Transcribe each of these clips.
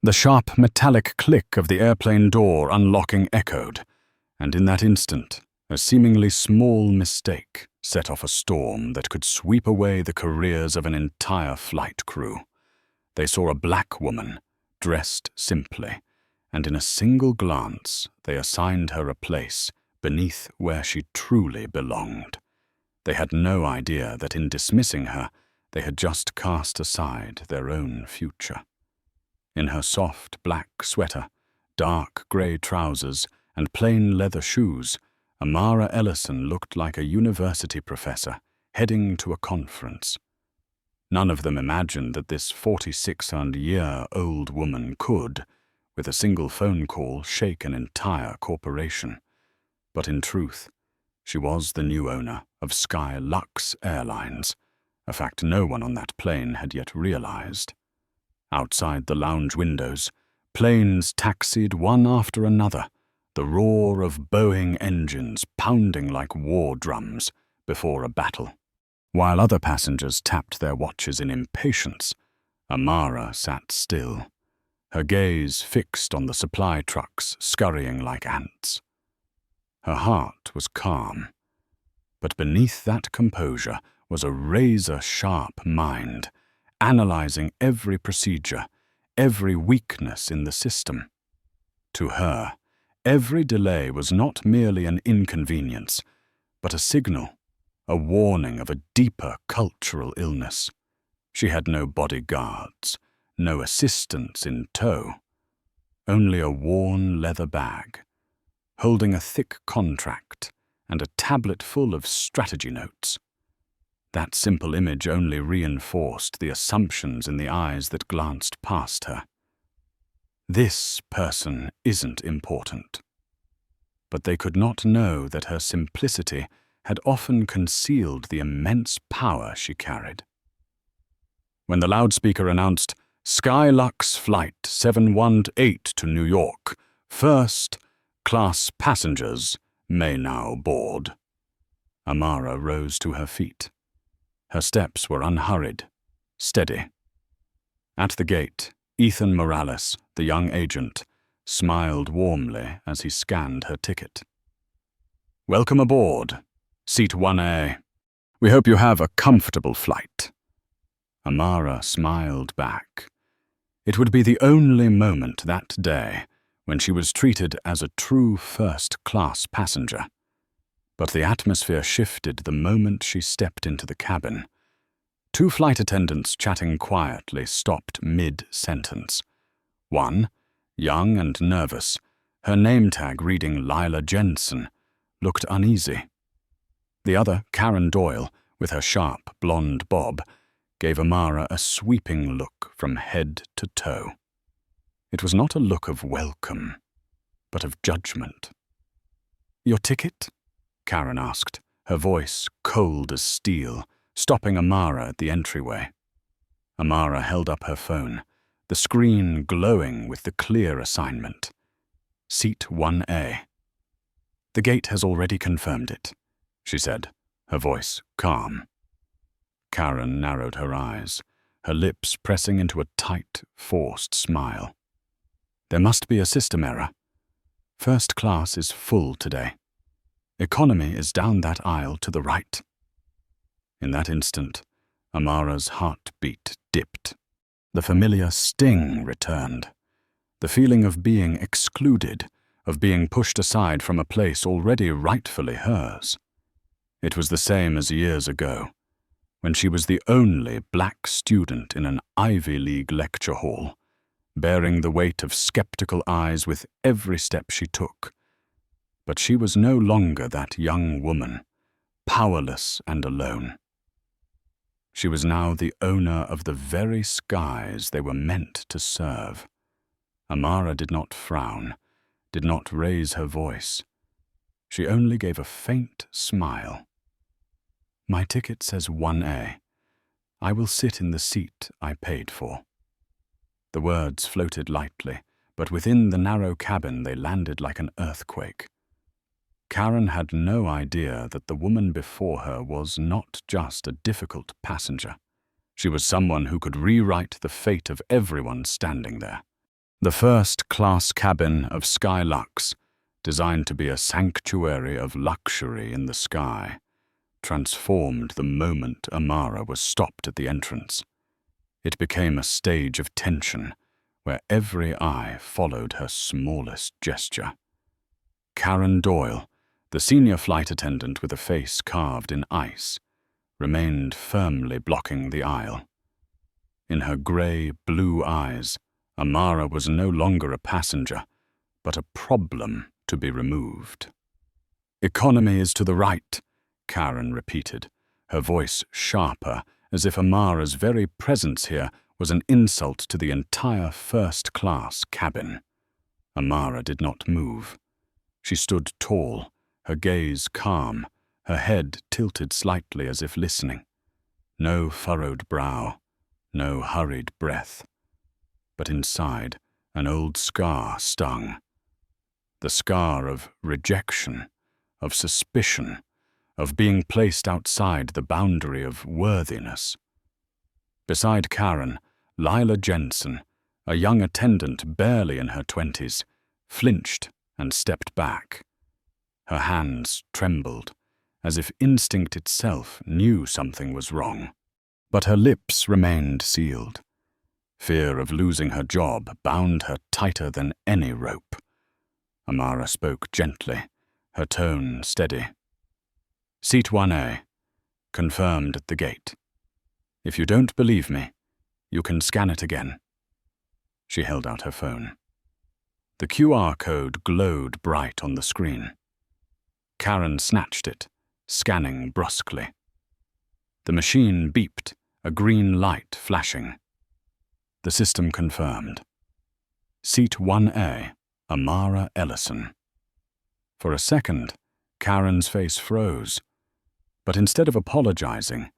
The sharp metallic click of the airplane door unlocking echoed, and in that instant, a seemingly small mistake set off a storm that could sweep away the careers of an entire flight crew. They saw a black woman, dressed simply, and in a single glance they assigned her a place beneath where she truly belonged. They had no idea that in dismissing her, they had just cast aside their own future. In her soft black sweater, dark grey trousers, and plain leather shoes, Amara Ellison looked like a university professor heading to a conference. None of them imagined that this 46-year-old woman could, with a single phone call, shake an entire corporation. But in truth, she was the new owner of Sky Lux Airlines, a fact no one on that plane had yet realized. Outside the lounge windows, planes taxied one after another, the roar of Boeing engines pounding like war drums before a battle. While other passengers tapped their watches in impatience, Amara sat still, her gaze fixed on the supply trucks scurrying like ants. Her heart was calm, but beneath that composure was a razor-sharp mind, analyzing every procedure, every weakness in the system. To her, every delay was not merely an inconvenience, but a signal, a warning of a deeper cultural illness. She had no bodyguards, no assistants in tow, only a worn leather bag, holding a thick contract and a tablet full of strategy notes. That simple image only reinforced the assumptions in the eyes that glanced past her. This person isn't important. But they could not know that her simplicity had often concealed the immense power she carried. When the loudspeaker announced, "Sky Lux Flight 718 to New York, first-class passengers may now board," Amara rose to her feet. Her steps were unhurried, steady. At the gate, Ethan Morales, the young agent, smiled warmly as he scanned her ticket. "Welcome aboard, Seat 1A. We hope you have a comfortable flight." Amara smiled back. It would be the only moment that day when she was treated as a true first-class passenger. But the atmosphere shifted the moment she stepped into the cabin. Two flight attendants chatting quietly stopped mid-sentence. One, young and nervous, her name tag reading Lila Jensen, looked uneasy. The other, Karen Doyle, with her sharp blonde bob, gave Amara a sweeping look from head to toe. It was not a look of welcome, but of judgment. "Your ticket?" Karen asked, her voice cold as steel, stopping Amara at the entryway. Amara held up her phone, the screen glowing with the clear assignment. Seat 1A. "The gate has already confirmed it," she said, her voice calm. Karen narrowed her eyes, her lips pressing into a tight, forced smile. "There must be a system error. First class is full today. Economy is down that aisle to the right." In that instant, Amara's heartbeat dipped. The familiar sting returned. The feeling of being excluded, of being pushed aside from a place already rightfully hers. It was the same as years ago, when she was the only black student in an Ivy League lecture hall, bearing the weight of skeptical eyes with every step she took. But she was no longer that young woman, powerless and alone. She was now the owner of the very skies they were meant to serve. Amara did not frown, did not raise her voice. She only gave a faint smile. "My ticket says 1A. I will sit in the seat I paid for." The words floated lightly, but within the narrow cabin they landed like an earthquake. Karen had no idea that the woman before her was not just a difficult passenger. She was someone who could rewrite the fate of everyone standing there. The first-class cabin of Skylux, designed to be a sanctuary of luxury in the sky, transformed the moment Amara was stopped at the entrance. It became a stage of tension, where every eye followed her smallest gesture. Karen Doyle, the senior flight attendant with a face carved in ice, remained firmly blocking the aisle. In her grey-blue eyes, Amara was no longer a passenger, but a problem to be removed. "Economy is to the right," Karen repeated, her voice sharper, as if Amara's very presence here was an insult to the entire first-class cabin. Amara did not move. She stood tall, her gaze calm, her head tilted slightly as if listening. No furrowed brow, no hurried breath. But inside, an old scar stung. The scar of rejection, of suspicion, of being placed outside the boundary of worthiness. Beside Karen, Lila Jensen, a young attendant barely in her 20s, flinched and stepped back. Her hands trembled, as if instinct itself knew something was wrong. But her lips remained sealed. Fear of losing her job bound her tighter than any rope. Amara spoke gently, her tone steady. "Seat 1A, confirmed at the gate. If you don't believe me, you can scan it again." She held out her phone. The QR code glowed bright on the screen. Karen snatched it, scanning brusquely. The machine beeped, a green light flashing. The system confirmed. Seat 1A, Amara Ellison. For a second, Karen's face froze, but instead of apologizing,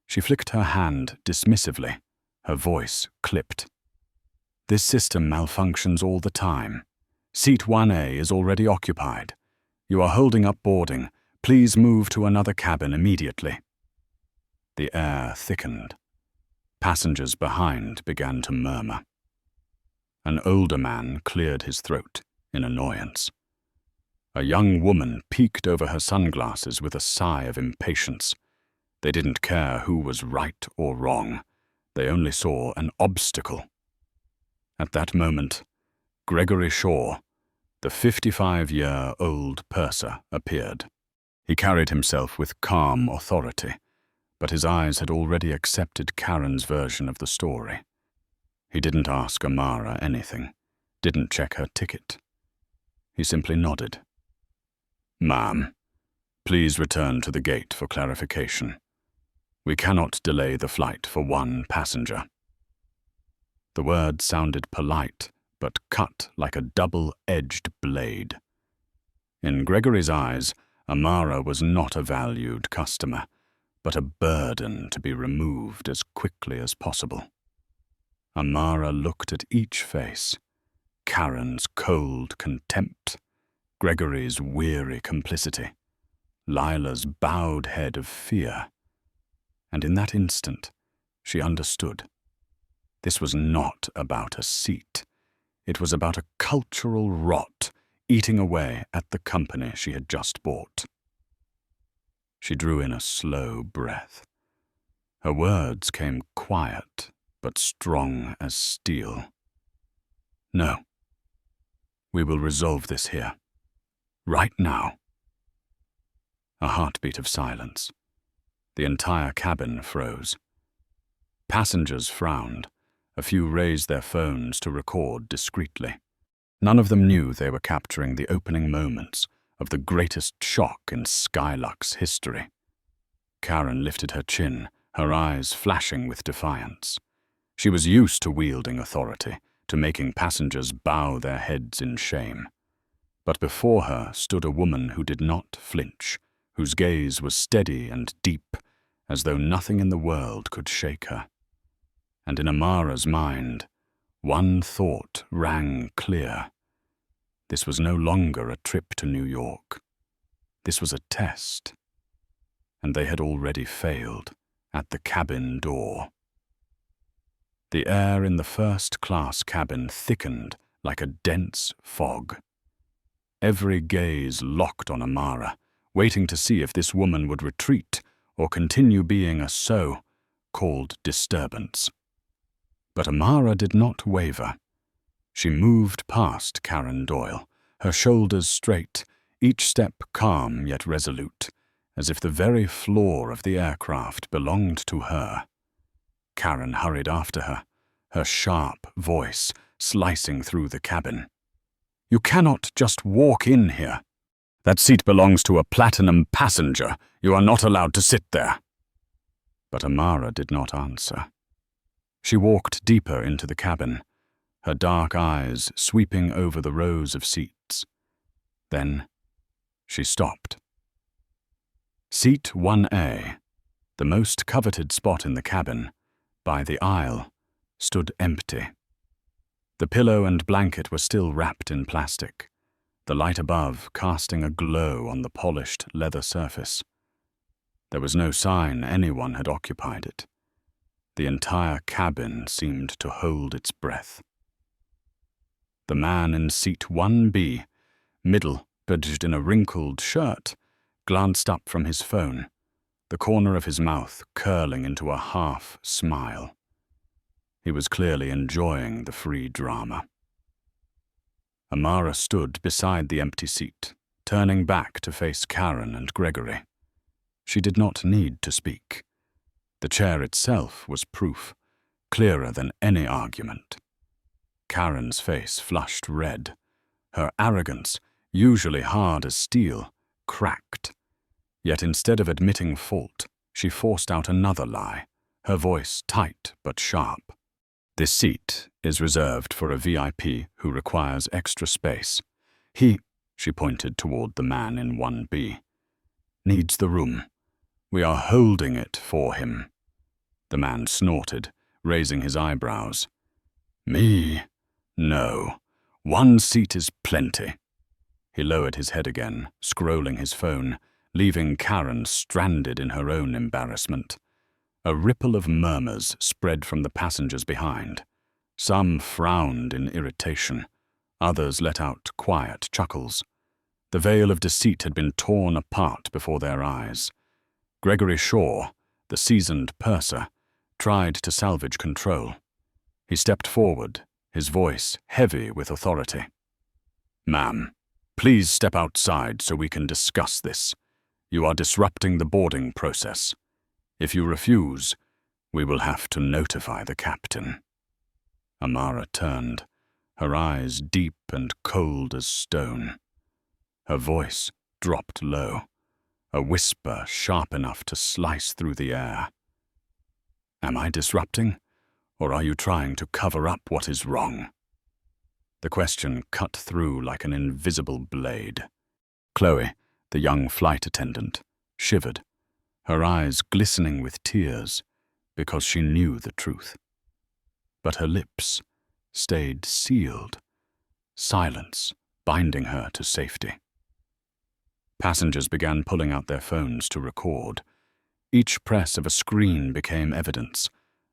she flicked her hand dismissively, her voice clipped. "This system malfunctions all the time. Seat 1A is already occupied. You are holding up boarding. Please move to another cabin immediately." The air thickened. Passengers behind began to murmur. An older man cleared his throat in annoyance. A young woman peeked over her sunglasses with a sigh of impatience. They didn't care who was right or wrong. They only saw an obstacle. At that moment, Gregory Shaw, the 55-year-old purser, appeared. He carried himself with calm authority, but his eyes had already accepted Karen's version of the story. He didn't ask Amara anything, didn't check her ticket. He simply nodded. "Ma'am, please return to the gate for clarification. We cannot delay the flight for one passenger." The words sounded polite, but cut like a double-edged blade. In Gregory's eyes, Amara was not a valued customer, but a burden to be removed as quickly as possible. Amara looked at each face, Karen's cold contempt, Gregory's weary complicity, Lila's bowed head of fear. And in that instant, she understood. This was not about a seat. It was about a cultural rot eating away at the company she had just bought. She drew in a slow breath. Her words came quiet, but strong as steel. "No. We will resolve this here. Right now." A heartbeat of silence. The entire cabin froze. Passengers frowned. A few raised their phones to record discreetly. None of them knew they were capturing the opening moments of the greatest shock in Skylux history. Karen lifted her chin, her eyes flashing with defiance. She was used to wielding authority, to making passengers bow their heads in shame. But before her stood a woman who did not flinch, whose gaze was steady and deep, as though nothing in the world could shake her. And in Amara's mind, one thought rang clear. This was no longer a trip to New York. This was a test. And they had already failed at the cabin door. The air in the first-class cabin thickened like a dense fog. Every gaze locked on Amara, waiting to see if this woman would retreat or continue being a so-called disturbance. But Amara did not waver. She moved past Karen Doyle, her shoulders straight, each step calm yet resolute, as if the very floor of the aircraft belonged to her. Karen hurried after her, her sharp voice slicing through the cabin. "You cannot just walk in here. That seat belongs to a platinum passenger. You are not allowed to sit there." But Amara did not answer. She walked deeper into the cabin, her dark eyes sweeping over the rows of seats. Then she stopped. Seat 1A, the most coveted spot in the cabin, by the aisle, stood empty. The pillow and blanket were still wrapped in plastic, the light above casting a glow on the polished leather surface. There was no sign anyone had occupied it. The entire cabin seemed to hold its breath. The man in seat 1B, middle-aged in a wrinkled shirt, glanced up from his phone, the corner of his mouth curling into a half-smile. He was clearly enjoying the free drama. Amara stood beside the empty seat, turning back to face Karen and Gregory. She did not need to speak. The chair itself was proof, clearer than any argument. Karen's face flushed red. Her arrogance, usually hard as steel, cracked. Yet instead of admitting fault, she forced out another lie, her voice tight but sharp. "This seat is reserved for a VIP who requires extra space. She pointed toward the man in 1B, needs the room. We are holding it for him." The man snorted, raising his eyebrows. "Me? No. One seat is plenty." He lowered his head again, scrolling his phone, leaving Karen stranded in her own embarrassment. A ripple of murmurs spread from the passengers behind. Some frowned in irritation. Others let out quiet chuckles. The veil of deceit had been torn apart before their eyes. Gregory Shaw, the seasoned purser, tried to salvage control. He stepped forward, his voice heavy with authority. "Ma'am, please step outside so we can discuss this. You are disrupting the boarding process. If you refuse, we will have to notify the captain." Amara turned, her eyes deep and cold as stone. Her voice dropped low, a whisper sharp enough to slice through the air. "Am I disrupting, or are you trying to cover up what is wrong?" The question cut through like an invisible blade. Chloe, the young flight attendant, shivered, her eyes glistening with tears because she knew the truth. But her lips stayed sealed, silence binding her to safety. Passengers began pulling out their phones to record. Each press of a screen became evidence,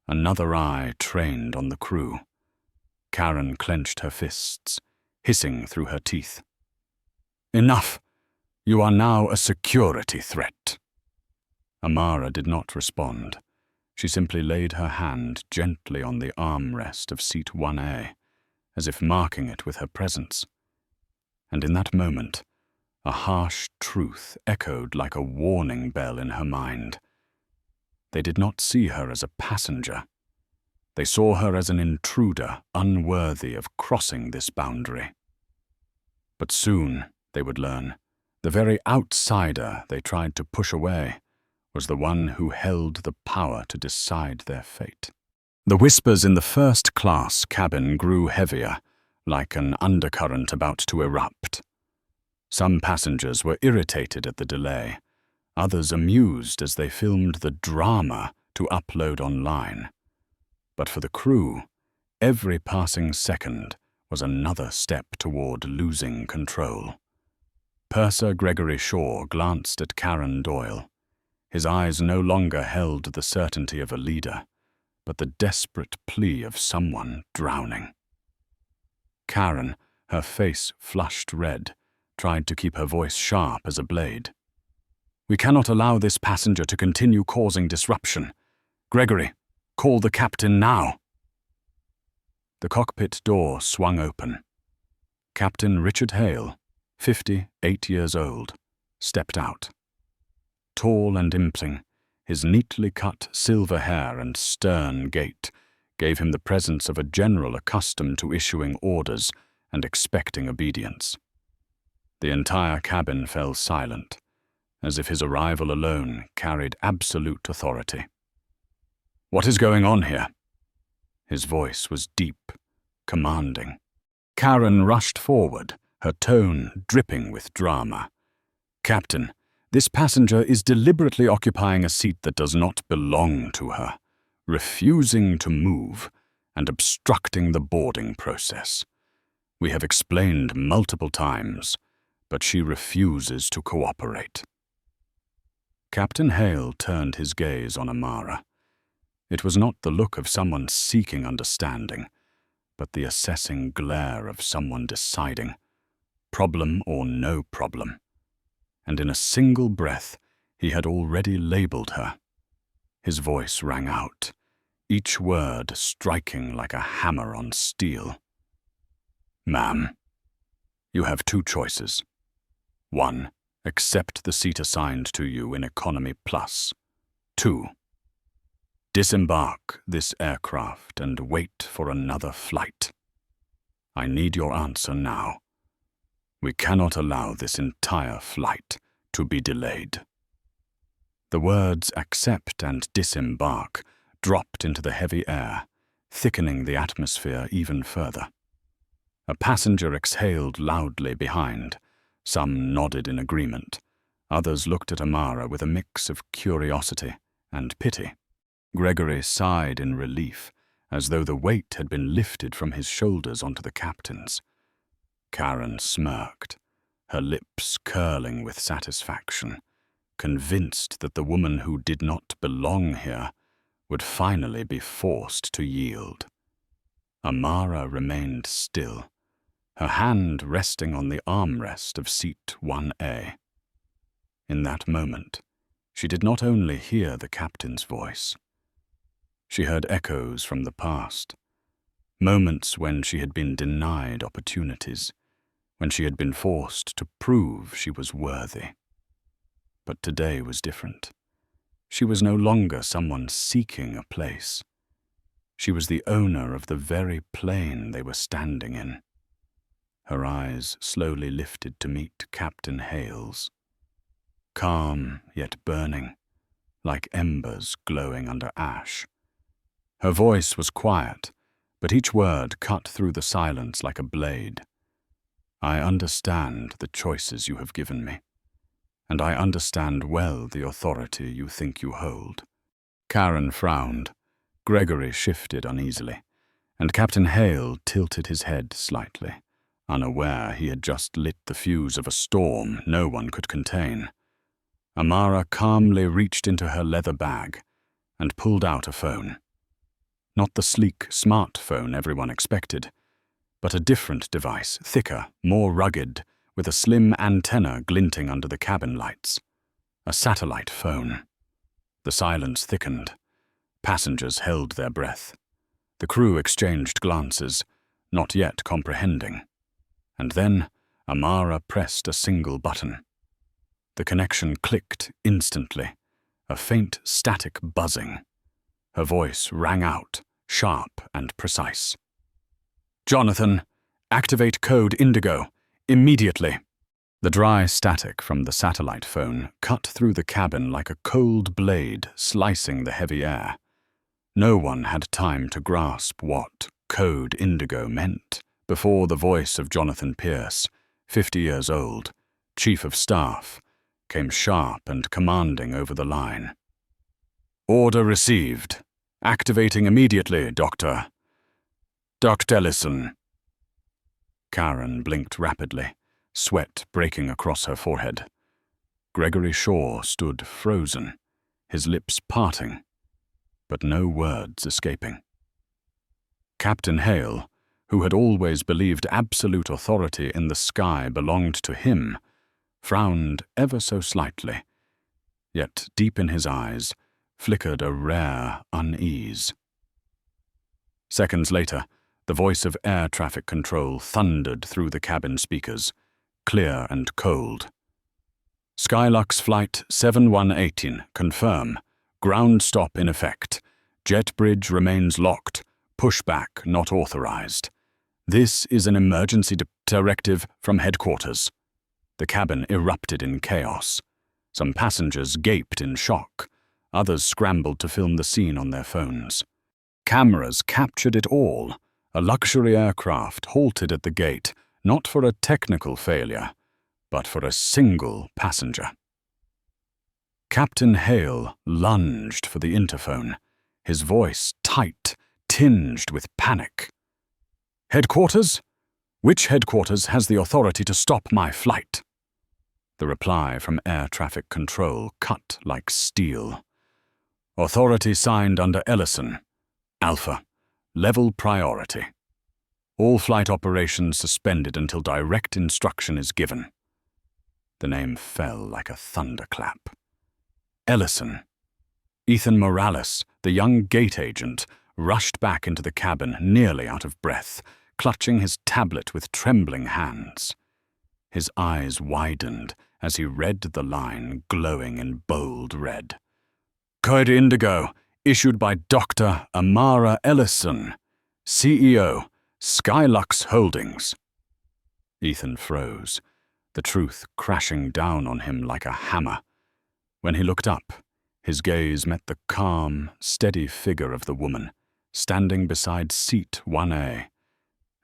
another eye trained on the crew. Karen clenched her fists, hissing through her teeth. "Enough! You are now a security threat." Amara did not respond. She simply laid her hand gently on the armrest of seat 1A, as if marking it with her presence. And in that moment, a harsh truth echoed like a warning bell in her mind. They did not see her as a passenger. They saw her as an intruder unworthy of crossing this boundary. But soon, they would learn, the very outsider they tried to push away was the one who held the power to decide their fate. The whispers in the first-class cabin grew heavier, like an undercurrent about to erupt. Some passengers were irritated at the delay, others amused as they filmed the drama to upload online. But for the crew, every passing second was another step toward losing control. Purser Gregory Shaw glanced at Karen Doyle. His eyes no longer held the certainty of a leader, but the desperate plea of someone drowning. Karen, her face flushed red, tried to keep her voice sharp as a blade. "We cannot allow this passenger to continue causing disruption. Gregory, call the captain now." The cockpit door swung open. Captain Richard Hale, 58 years old, stepped out. Tall and impling, his neatly cut silver hair and stern gait gave him the presence of a general accustomed to issuing orders and expecting obedience. The entire cabin fell silent, as if his arrival alone carried absolute authority. "What is going on here?" His voice was deep, commanding. Karen rushed forward, her tone dripping with drama. "Captain, this passenger is deliberately occupying a seat that does not belong to her, refusing to move and obstructing the boarding process. We have explained multiple times, but she refuses to cooperate." Captain Hale turned his gaze on Amara. It was not the look of someone seeking understanding, but the assessing glare of someone deciding, problem or no problem. And in a single breath, he had already labeled her. His voice rang out, each word striking like a hammer on steel. "Ma'am, you have two choices. 1. Accept the seat assigned to you in Economy Plus. 2. Disembark this aircraft and wait for another flight. I need your answer now. We cannot allow this entire flight to be delayed." The words accept and disembark dropped into the heavy air, thickening the atmosphere even further. A passenger exhaled loudly behind. Some nodded in agreement. Others looked at Amara with a mix of curiosity and pity. Gregory sighed in relief, as though the weight had been lifted from his shoulders onto the captain's. Karen smirked, her lips curling with satisfaction, convinced that the woman who did not belong here would finally be forced to yield. Amara remained still, her hand resting on the armrest of seat 1A. In that moment, she did not only hear the captain's voice. She heard echoes from the past, moments when she had been denied opportunities, when she had been forced to prove she was worthy. But today was different. She was no longer someone seeking a place. She was the owner of the very plane they were standing in. Her eyes slowly lifted to meet Captain Hale's. Calm yet burning, like embers glowing under ash. Her voice was quiet, but each word cut through the silence like a blade. "I understand the choices you have given me, and I understand well the authority you think you hold." Karen frowned, Gregory shifted uneasily, and Captain Hale tilted his head slightly, unaware he had just lit the fuse of a storm no one could contain. Amara calmly reached into her leather bag and pulled out a phone. Not the sleek smartphone everyone expected, but a different device, thicker, more rugged, with a slim antenna glinting under the cabin lights. A satellite phone. The silence thickened. Passengers held their breath. The crew exchanged glances, not yet comprehending. And then Amara pressed a single button. The connection clicked instantly, a faint static buzzing. Her voice rang out, sharp and precise. "Jonathan, activate code Indigo, immediately." The dry static from the satellite phone cut through the cabin like a cold blade slicing the heavy air. No one had time to grasp what code Indigo meant before the voice of Jonathan Pierce, 50 years old, Chief of Staff, came sharp and commanding over the line. "Order received. Activating immediately, Dr. Ellison." Karen blinked rapidly, sweat breaking across her forehead. Gregory Shaw stood frozen, his lips parting, but no words escaping. Captain Hale, who had always believed absolute authority in the sky belonged to him, frowned ever so slightly, yet deep in his eyes flickered a rare unease. Seconds later, the voice of air traffic control thundered through the cabin speakers, clear and cold. Skylux Flight 7118, confirm. Ground stop in effect. Jet bridge remains locked. Pushback not authorized. This is an emergency directive from headquarters. The cabin erupted in chaos. Some passengers gaped in shock. Others scrambled to film the scene on their phones. Cameras captured it all. A luxury aircraft halted at the gate, not for a technical failure, but for a single passenger. Captain Hale lunged for the interphone, his voice tight, tinged with panic. "Headquarters? Which headquarters has the authority to stop my flight?" The reply from air traffic control cut like steel. "Authority signed under Ellison. Alpha. Level priority. All flight operations suspended until direct instruction is given." The name fell like a thunderclap. Ellison. Ethan Morales, the young gate agent, rushed back into the cabin, nearly out of breath, clutching his tablet with trembling hands. His eyes widened as he read the line glowing in bold red. "Code Indigo, issued by Dr. Amara Ellison, CEO, Skylux Holdings." Ethan froze, the truth crashing down on him like a hammer. When he looked up, his gaze met the calm, steady figure of the woman, standing beside seat 1A,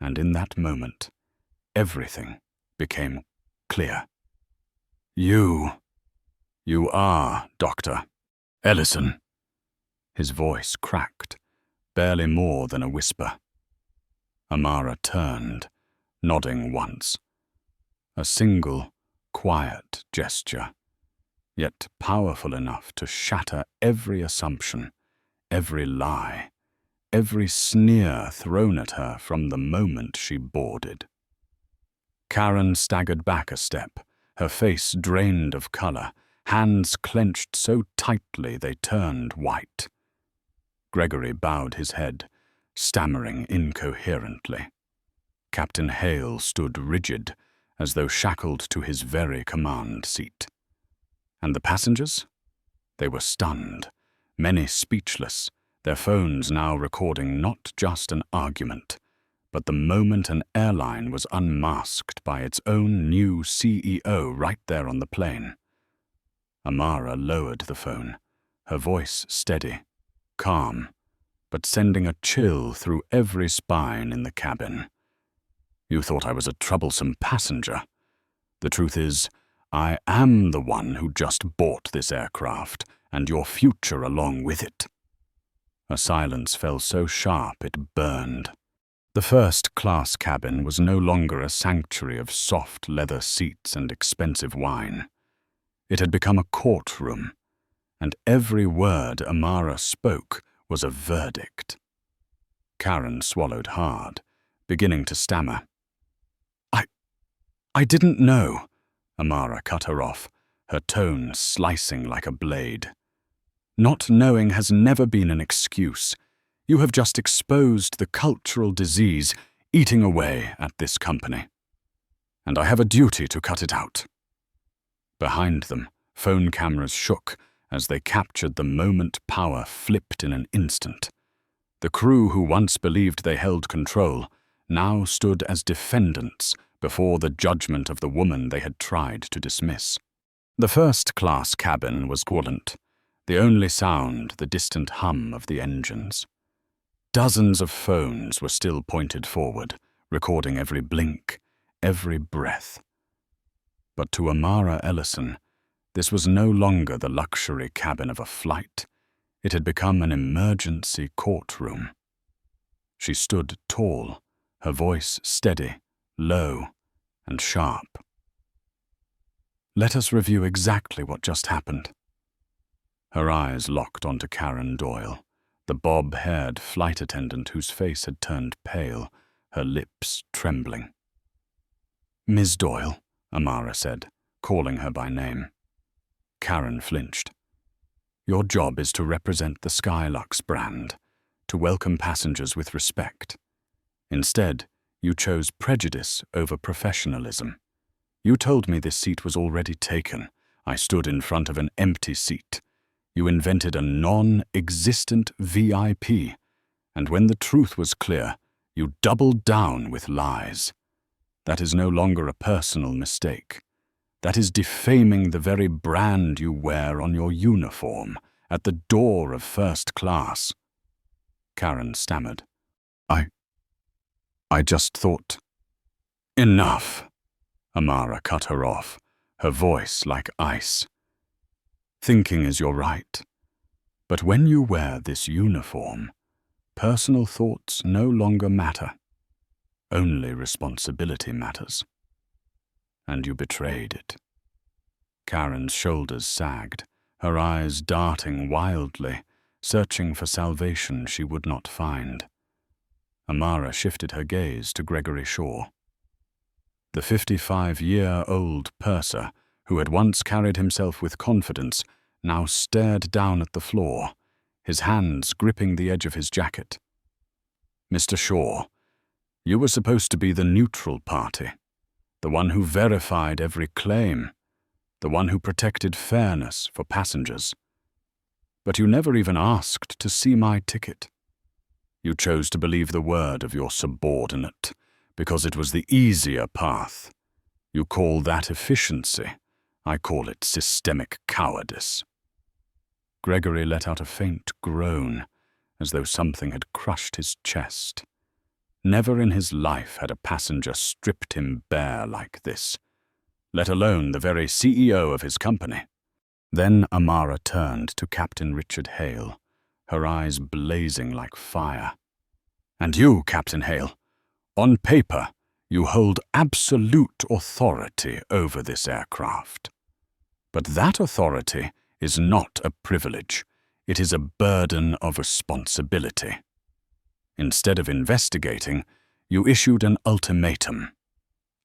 and in that moment, everything became clear. You are Dr. Ellison." His voice cracked, barely more than a whisper. Amara turned, nodding once. A single, quiet gesture, yet powerful enough to shatter every assumption, every lie, every sneer thrown at her from the moment she boarded. Karen staggered back a step, her face drained of color, hands clenched so tightly they turned white. Gregory bowed his head, stammering incoherently. Captain Hale stood rigid, as though shackled to his very command seat. And the passengers? They were stunned, many speechless, their phones now recording not just an argument, but the moment an airline was unmasked by its own new CEO right there on the plane. Amara lowered the phone, her voice steady, calm, but sending a chill through every spine in the cabin. "You thought I was a troublesome passenger. The truth is, I am the one who just bought this aircraft, and your future along with it." A silence fell so sharp it burned. The first-class cabin was no longer a sanctuary of soft leather seats and expensive wine. It had become a courtroom, and every word Amara spoke was a verdict. Karen swallowed hard, beginning to stammer. I didn't know," Amara cut her off, her tone slicing like a blade. "Not knowing has never been an excuse. You have just exposed the cultural disease eating away at this company. And I have a duty to cut it out." Behind them, phone cameras shook as they captured the moment power flipped in an instant. The crew who once believed they held control now stood as defendants before the judgment of the woman they had tried to dismiss. The first-class cabin was quiet, the only sound the distant hum of the engines. Dozens of phones were still pointed forward, recording every blink, every breath. But to Amara Ellison, this was no longer the luxury cabin of a flight. It had become an emergency courtroom. She stood tall, her voice steady, low, and sharp. "Let us review exactly what just happened." Her eyes locked onto Karen Doyle, the bob-haired flight attendant whose face had turned pale, her lips trembling. "Miss Doyle," Amara said, calling her by name. Karen flinched. "Your job is to represent the Skylux brand, to welcome passengers with respect. Instead, you chose prejudice over professionalism. You told me this seat was already taken. I stood in front of an empty seat. You invented a non-existent VIP, and when the truth was clear, you doubled down with lies. That is no longer a personal mistake. That is defaming the very brand you wear on your uniform, at the door of first class." Karen stammered. I just thought—" "Enough!" Amara cut her off, her voice like ice. "Thinking is your right. But when you wear this uniform, personal thoughts no longer matter. Only responsibility matters. And you betrayed it." Karen's shoulders sagged, her eyes darting wildly, searching for salvation she would not find. Amara shifted her gaze to Gregory Shaw. The 55-year-old purser, who had once carried himself with confidence, now stared down at the floor, his hands gripping the edge of his jacket. "Mr. Shaw, you were supposed to be the neutral party, the one who verified every claim, the one who protected fairness for passengers. But you never even asked to see my ticket. You chose to believe the word of your subordinate, because it was the easier path. You call that efficiency. I call it systemic cowardice." Gregory let out a faint groan, as though something had crushed his chest. Never in his life had a passenger stripped him bare like this, let alone the very CEO of his company. Then Amara turned to Captain Richard Hale, her eyes blazing like fire. "And you, Captain Hale, on paper, you hold absolute authority over this aircraft. But that authority is not a privilege. It is a burden of responsibility. Instead of investigating, you issued an ultimatum.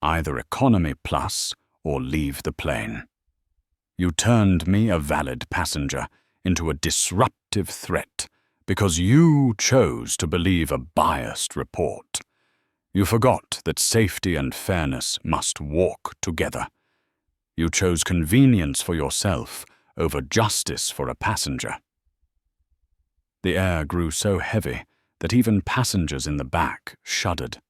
Either economy plus or leave the plane. You turned me, a valid passenger, into a disruptive threat because you chose to believe a biased report. You forgot that safety and fairness must walk together. You chose convenience for yourself over justice for a passenger." The air grew so heavy that even passengers in the back shuddered.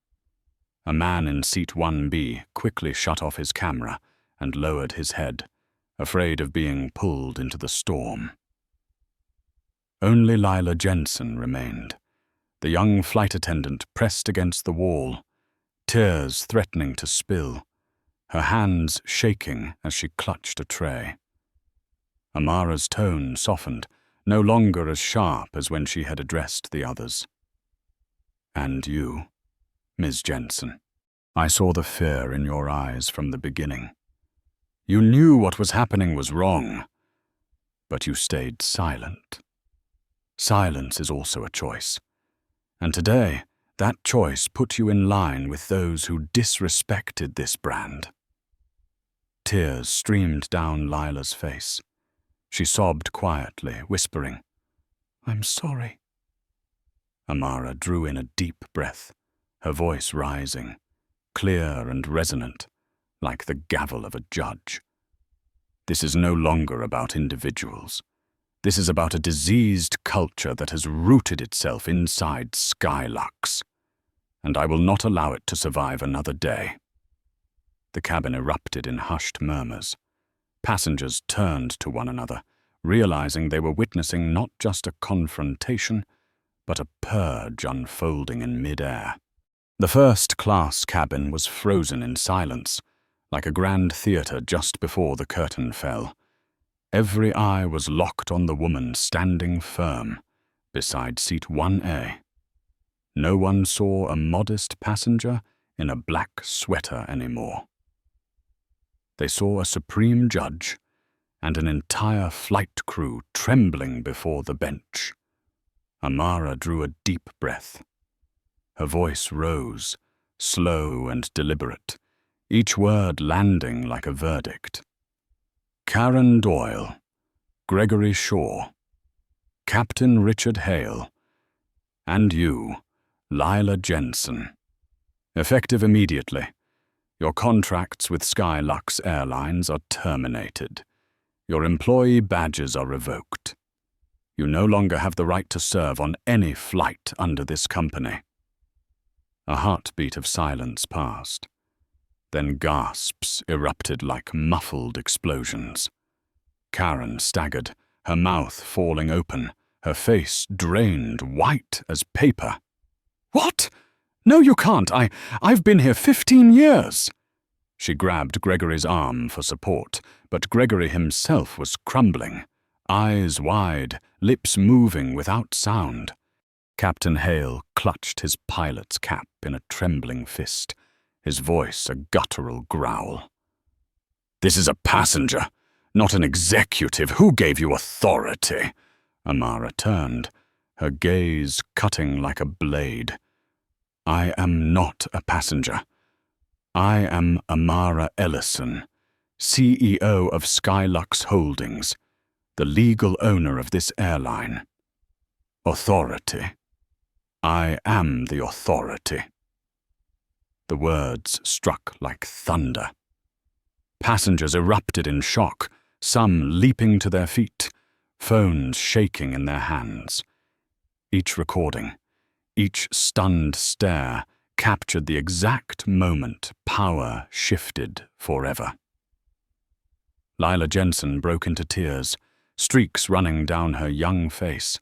A man in seat 1B quickly shut off his camera and lowered his head, afraid of being pulled into the storm. Only Lila Jensen remained, the young flight attendant pressed against the wall, tears threatening to spill, her hands shaking as she clutched a tray. Amara's tone softened, no longer as sharp as when she had addressed the others. "And you, Ms. Jensen, I saw the fear in your eyes from the beginning. You knew what was happening was wrong, but you stayed silent. Silence is also a choice, and today that choice put you in line with those who disrespected this brand." Tears streamed down Lila's face. She sobbed quietly, whispering, "I'm sorry." Amara drew in a deep breath, her voice rising, clear and resonant, like the gavel of a judge. "This is no longer about individuals. This is about a diseased culture that has rooted itself inside Skylux, and I will not allow it to survive another day." The cabin erupted in hushed murmurs. Passengers turned to one another, realizing they were witnessing not just a confrontation, but a purge unfolding in mid-air. The first-class cabin was frozen in silence, like a grand theater just before the curtain fell. Every eye was locked on the woman standing firm beside seat 1A. No one saw a modest passenger in a black sweater anymore. They saw a supreme judge and an entire flight crew trembling before the bench. Amara drew a deep breath. Her voice rose, slow and deliberate, each word landing like a verdict. Karen Doyle, Gregory Shaw, Captain Richard Hale, and you, Lila Jensen. Effective immediately. Your contracts with Skylux Airlines are terminated. Your employee badges are revoked. You no longer have the right to serve on any flight under this company. A heartbeat of silence passed. Then gasps erupted like muffled explosions. Karen staggered, her mouth falling open, her face drained, white as paper. "What? No, you can't. I've been here 15 years. She grabbed Gregory's arm for support, but Gregory himself was crumbling, eyes wide, lips moving without sound. Captain Hale clutched his pilot's cap in a trembling fist, his voice a guttural growl. "This is a passenger, not an executive. Who gave you authority?" Amara turned, her gaze cutting like a blade. "I am not a passenger. I am Amara Ellison, CEO of Skylux Holdings, the legal owner of this airline. Authority. I am the authority." The words struck like thunder. Passengers erupted in shock, some leaping to their feet, phones shaking in their hands. Each recording, each stunned stare, captured the exact moment power shifted forever. Lila Jensen broke into tears, streaks running down her young face.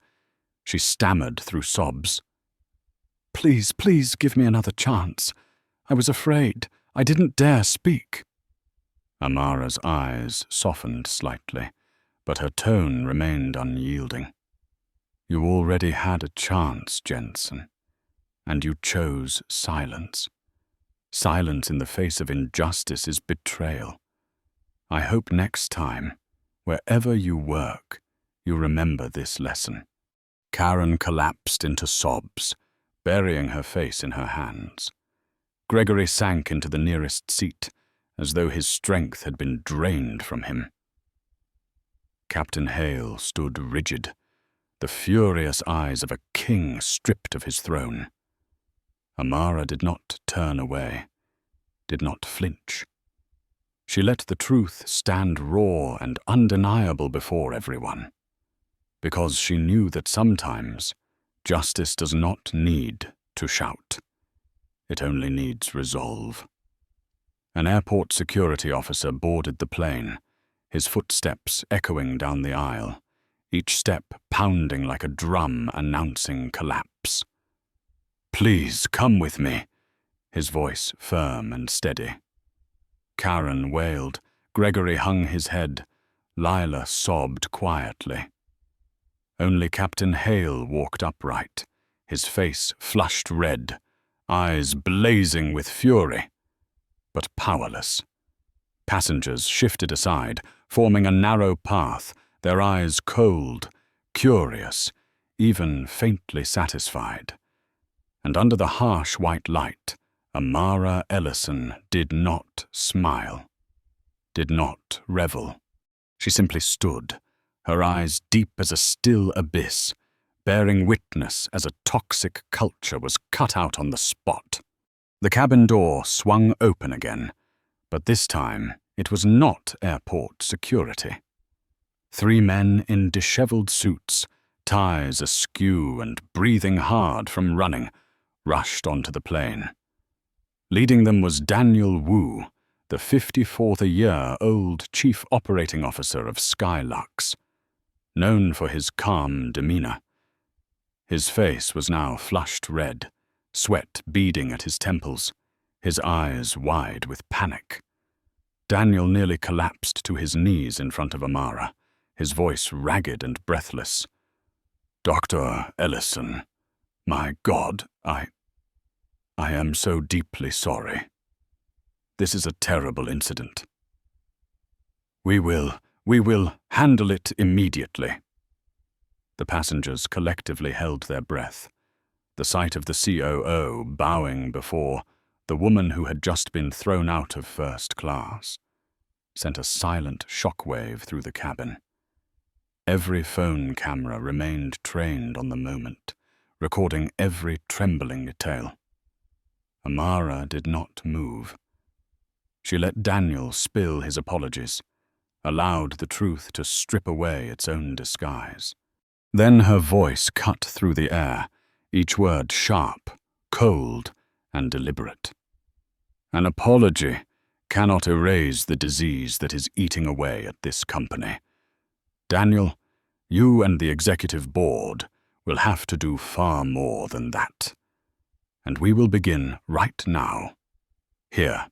She stammered through sobs. "Please, please give me another chance. I was afraid. I didn't dare speak." Amara's eyes softened slightly, but her tone remained unyielding. "You already had a chance, Jensen, and you chose silence. Silence in the face of injustice is betrayal. I hope next time, wherever you work, you remember this lesson." Karen collapsed into sobs, burying her face in her hands. Gregory sank into the nearest seat, as though his strength had been drained from him. Captain Hale stood rigid, the furious eyes of a king stripped of his throne. Amara did not turn away, did not flinch. She let the truth stand raw and undeniable before everyone, because she knew that sometimes justice does not need to shout. It only needs resolve. An airport security officer boarded the plane, his footsteps echoing down the aisle, each step pounding like a drum announcing collapse. "Please, come with me," his voice firm and steady. Karen wailed, Gregory hung his head, Lila sobbed quietly. Only Captain Hale walked upright, his face flushed red, eyes blazing with fury, but powerless. Passengers shifted aside, forming a narrow path, their eyes cold, curious, even faintly satisfied. And under the harsh white light, Amara Ellison did not smile, did not revel. She simply stood, her eyes deep as a still abyss, bearing witness as a toxic culture was cut out on the spot. The cabin door swung open again, but this time it was not airport security. 3 men in disheveled suits, ties askew and breathing hard from running, rushed onto the plane. Leading them was Daniel Wu, the 54-year-old chief operating officer of Skylux, known for his calm demeanor. His face was now flushed red, sweat beading at his temples, his eyes wide with panic. Daniel nearly collapsed to his knees in front of Amara, his voice ragged and breathless. "Dr. Ellison, my God, I am so deeply sorry. This is a terrible incident. We will handle it immediately." The passengers collectively held their breath, the sight of the COO bowing before the woman who had just been thrown out of first class, sent a silent shockwave through the cabin. Every phone camera remained trained on the moment, recording every trembling detail. Amara did not move. She let Daniel spill his apologies, allowed the truth to strip away its own disguise. Then her voice cut through the air, each word sharp, cold, and deliberate. An apology cannot erase the disease that is eating away at this company. Daniel, you and the executive board will have to do far more than that. And we will begin right now, here,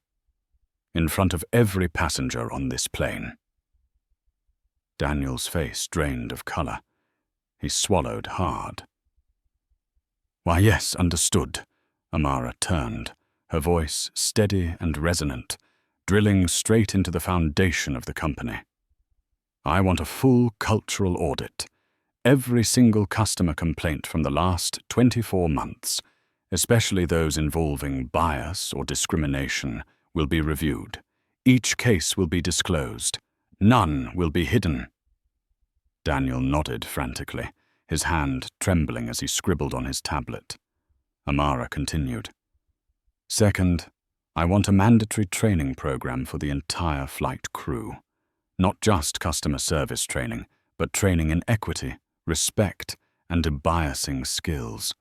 in front of every passenger on this plane. Daniel's face drained of color. He swallowed hard. Why, yes, understood. Amara turned, her voice steady and resonant, drilling straight into the foundation of the company. I want a full cultural audit. Every single customer complaint from the last 24 months, especially those involving bias or discrimination, will be reviewed. Each case will be disclosed. None will be hidden. Daniel nodded frantically, his hand trembling as he scribbled on his tablet. Amara continued. Second, I want a mandatory training program for the entire flight crew. Not just customer service training, but training in equity, respect, and debiasing skills.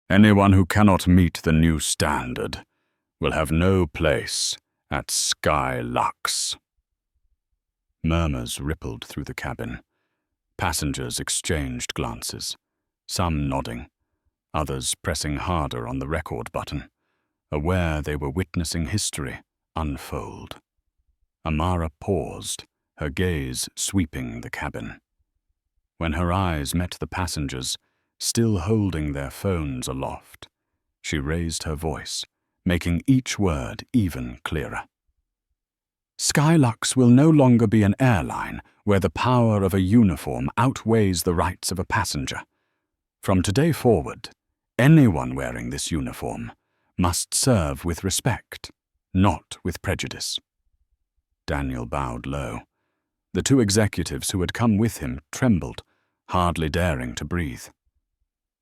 Anyone who cannot meet the new standard will have no place at Skylux. Murmurs rippled through the cabin. Passengers exchanged glances, some nodding, others pressing harder on the record button, aware they were witnessing history unfold. Amara paused, her gaze sweeping the cabin. When her eyes met the passengers, still holding their phones aloft, she raised her voice, making each word even clearer. Skylux will no longer be an airline where the power of a uniform outweighs the rights of a passenger. From today forward, anyone wearing this uniform must serve with respect, not with prejudice. Daniel bowed low. The two executives who had come with him trembled, hardly daring to breathe.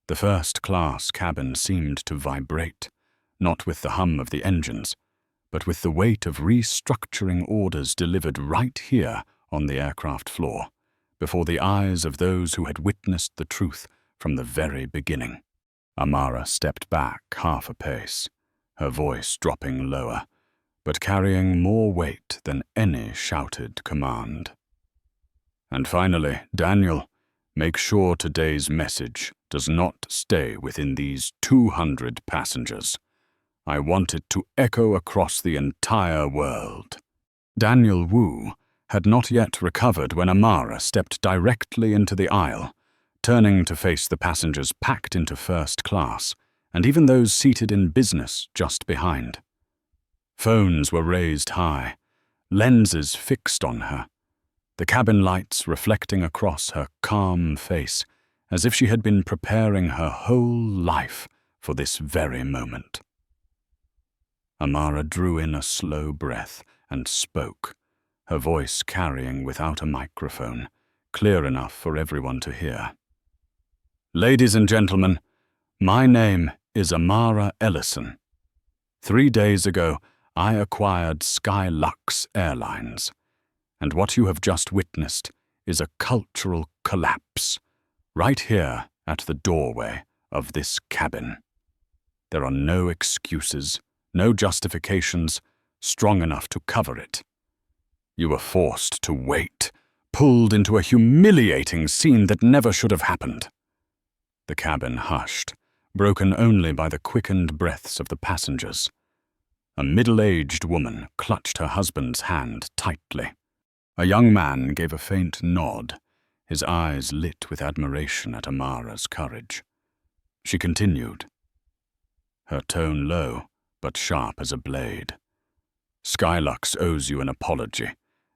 The first-class cabin seemed to vibrate, not with the hum of the engines, but with the weight of restructuring orders delivered right here on the aircraft floor, before the eyes of those who had witnessed the truth from the very beginning. Amara stepped back half a pace, her voice dropping lower, but carrying more weight than any shouted command. And finally, Daniel, make sure today's message does not stay within these 200 passengers. I want it to echo across the entire world. Daniel Wu had not yet recovered when Amara stepped directly into the aisle, turning to face the passengers packed into first class, and even those seated in business just behind. Phones were raised high, lenses fixed on her, the cabin lights reflecting across her calm face, as if she had been preparing her whole life for this very moment. Amara drew in a slow breath and spoke, her voice carrying without a microphone, clear enough for everyone to hear. Ladies and gentlemen, my name is Amara Ellison. 3 days ago, I acquired Skylux Airlines, and what you have just witnessed is a cultural collapse, right here at the doorway of this cabin. There are no excuses, no justifications strong enough to cover it. You were forced to wait, pulled into a humiliating scene that never should have happened. The cabin hushed, broken only by the quickened breaths of the passengers. A middle-aged woman clutched her husband's hand tightly. A young man gave a faint nod, his eyes lit with admiration at Amara's courage. She continued, her tone low but sharp as a blade. Skylux owes you an apology,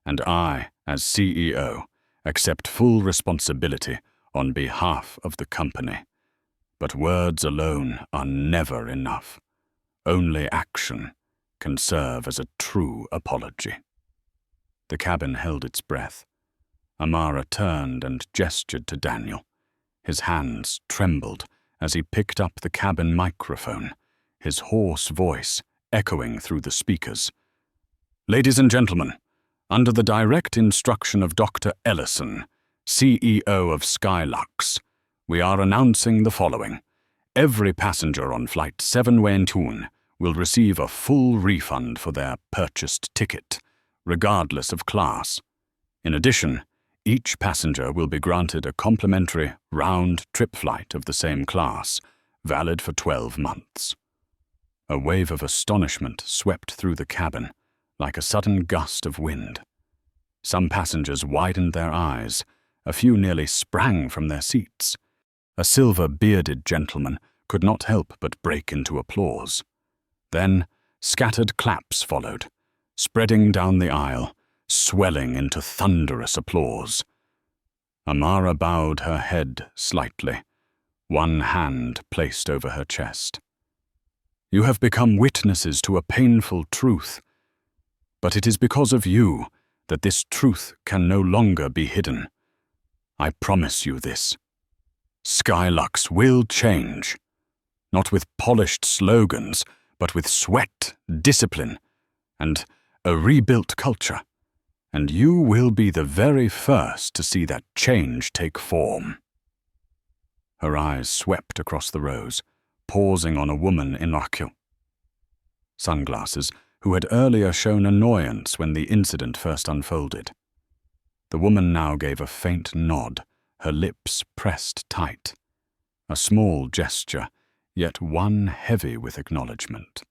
and I, as CEO, accept full responsibility on behalf of the company. But words alone are never enough. Only action can serve as a true apology. The cabin held its breath. Amara turned and gestured to Daniel. His hands trembled as he picked up the cabin microphone, his hoarse voice echoing through the speakers. "Ladies and gentlemen, under the direct instruction of Dr. Ellison, CEO of Skylux, we are announcing the following. Every passenger on Flight 712 will receive a full refund for their purchased ticket, regardless of class. In addition, each passenger will be granted a complimentary round-trip flight of the same class, valid for 12 months. A wave of astonishment swept through the cabin, like a sudden gust of wind. Some passengers widened their eyes, a few nearly sprang from their seats. A silver-bearded gentleman could not help but break into applause. Then, scattered claps followed, spreading down the aisle, swelling into thunderous applause. Amara bowed her head slightly, one hand placed over her chest. "You have become witnesses to a painful truth, but it is because of you that this truth can no longer be hidden. I promise you this. Skylux will change, not with polished slogans, but with sweat, discipline, and a rebuilt culture. And you will be the very first to see that change take form." Her eyes swept across the rows, pausing on a woman in sunglasses, who had earlier shown annoyance when the incident first unfolded. The woman now gave a faint nod, her lips pressed tight. A small gesture, yet one heavy with acknowledgement.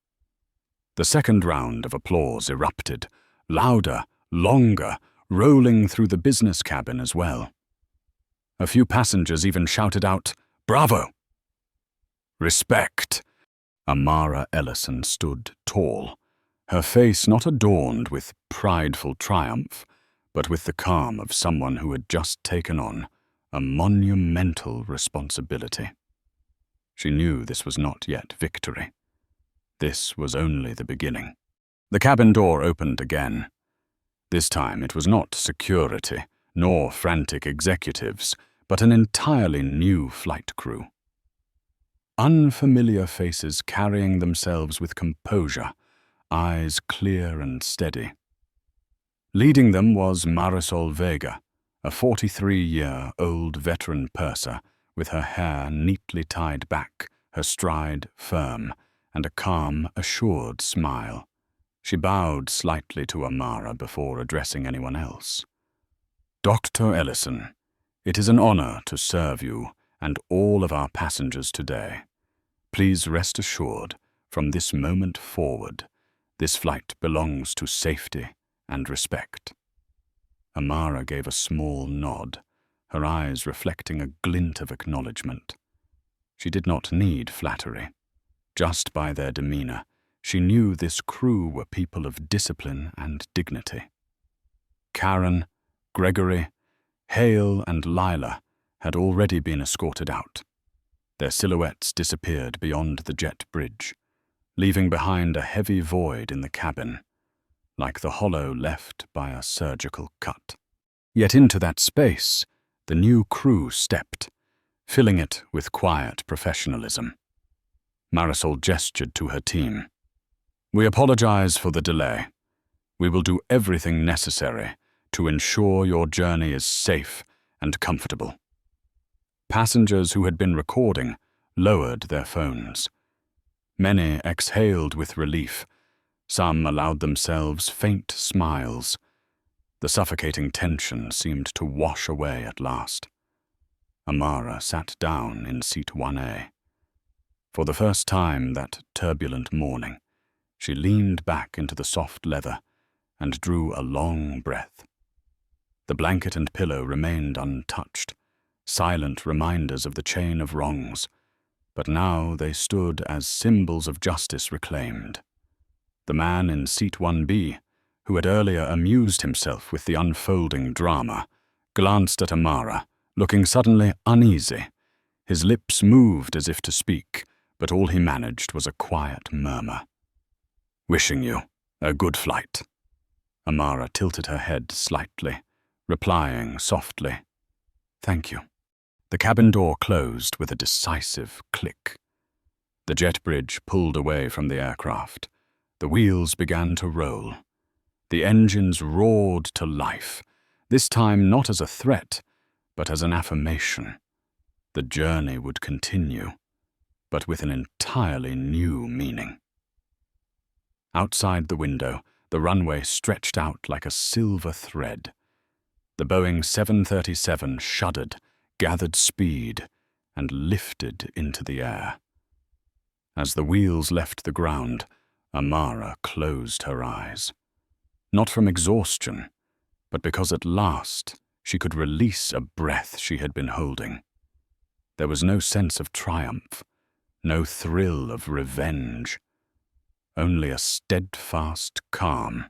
The second round of applause erupted, louder, longer, rolling through the business cabin as well. A few passengers even shouted out, "Bravo!" "Respect!" Amara Ellison stood tall, her face not adorned with prideful triumph, but with the calm of someone who had just taken on a monumental responsibility. She knew this was not yet victory. This was only the beginning. The cabin door opened again. This time it was not security, nor frantic executives, but an entirely new flight crew. Unfamiliar faces carrying themselves with composure, eyes clear and steady. Leading them was Marisol Vega, a 43-year-old veteran purser with her hair neatly tied back, her stride firm, and a calm, assured smile. She bowed slightly to Amara before addressing anyone else. "Dr. Ellison, it is an honor to serve you and all of our passengers today. Please rest assured, from this moment forward, this flight belongs to safety and respect." Amara gave a small nod, her eyes reflecting a glint of acknowledgement. She did not need flattery. Just by their demeanor, she knew this crew were people of discipline and dignity. Karen, Gregory, Hale, and Lila had already been escorted out. Their silhouettes disappeared beyond the jet bridge, leaving behind a heavy void in the cabin, like the hollow left by a surgical cut. Yet into that space, the new crew stepped, filling it with quiet professionalism. Marisol gestured to her team. "We apologize for the delay. We will do everything necessary to ensure your journey is safe and comfortable." Passengers who had been recording lowered their phones. Many exhaled with relief. Some allowed themselves faint smiles. The suffocating tension seemed to wash away at last. Amara sat down in seat 1A. For the first time that turbulent morning, she leaned back into the soft leather and drew a long breath. The blanket and pillow remained untouched, silent reminders of the chain of wrongs, but now they stood as symbols of justice reclaimed. The man in seat 1B, who had earlier amused himself with the unfolding drama, glanced at Amara, looking suddenly uneasy. His lips moved as if to speak, but all he managed was a quiet murmur. Wishing you a good flight. Amara tilted her head slightly, replying softly, "Thank you." The cabin door closed with a decisive click. The jet bridge pulled away from the aircraft. The wheels began to roll. The engines roared to life, this time not as a threat, but as an affirmation. The journey would continue, but with an entirely new meaning. Outside the window, the runway stretched out like a silver thread. The Boeing 737 shuddered, gathered speed, and lifted into the air. As the wheels left the ground, Amara closed her eyes. Not from exhaustion, but because at last she could release a breath she had been holding. There was no sense of triumph, no thrill of revenge, only a steadfast calm.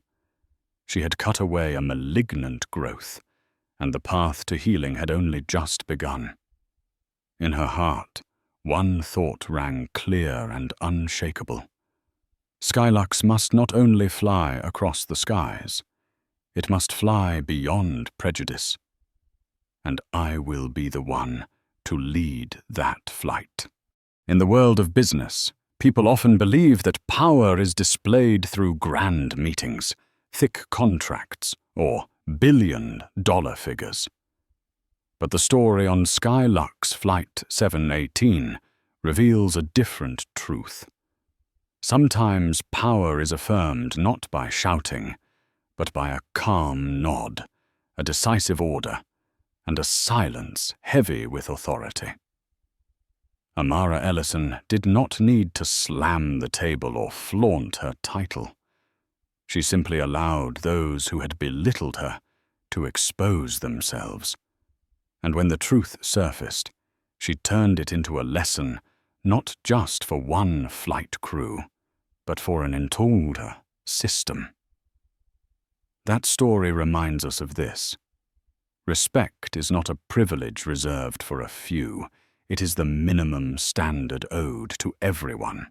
She had cut away a malignant growth, and the path to healing had only just begun. In her heart, one thought rang clear and unshakable. Skylux must not only fly across the skies, it must fly beyond prejudice. And I will be the one to lead that flight. In the world of business, people often believe that power is displayed through grand meetings, thick contracts, or billion-dollar figures. But the story on Skylux Flight 718 reveals a different truth. Sometimes power is affirmed not by shouting, but by a calm nod, a decisive order, and a silence heavy with authority. Amara Ellison did not need to slam the table or flaunt her title. She simply allowed those who had belittled her to expose themselves. And when the truth surfaced, she turned it into a lesson not just for one flight crew, but for an entire system. That story reminds us of this. Respect is not a privilege reserved for a few. It is the minimum standard owed to everyone.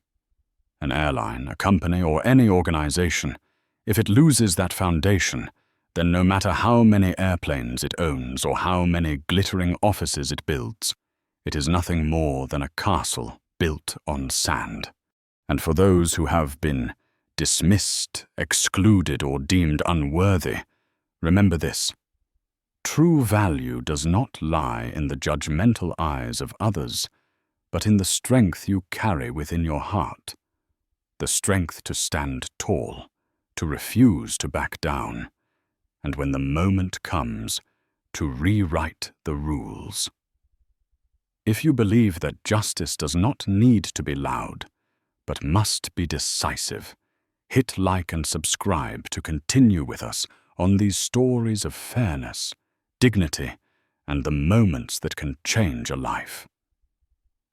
An airline, a company, or any organization, if it loses that foundation, then no matter how many airplanes it owns or how many glittering offices it builds, it is nothing more than a castle built on sand. And for those who have been dismissed, excluded, or deemed unworthy, remember this. True value does not lie in the judgmental eyes of others, but in the strength you carry within your heart. The strength to stand tall, to refuse to back down, and when the moment comes, to rewrite the rules. If you believe that justice does not need to be loud, but must be decisive, hit like and subscribe to continue with us on these stories of fairness, dignity, and the moments that can change a life.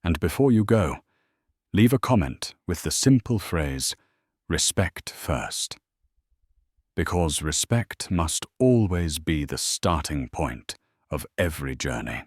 And before you go, leave a comment with the simple phrase, "Respect first." Because respect must always be the starting point of every journey.